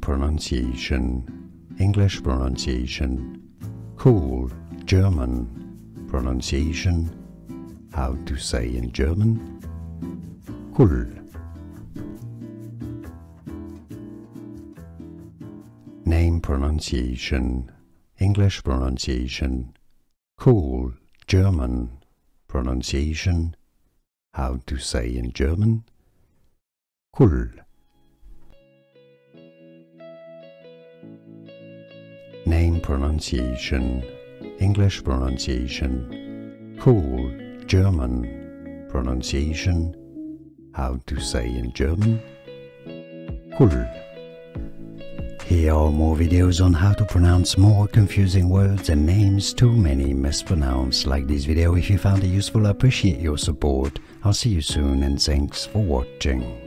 pronunciation, English pronunciation. Cool, German pronunciation. How to say in German? Khul. Name pronunciation, English pronunciation. Cool, German pronunciation. How to say in German? Khul. Name pronunciation, English pronunciation. Cool, German pronunciation. How to say in German? Khul. Here are more videos on how to pronounce more confusing words and names too many mispronounced. Like this video if you found it useful. I appreciate your support. I'll see you soon and thanks for watching.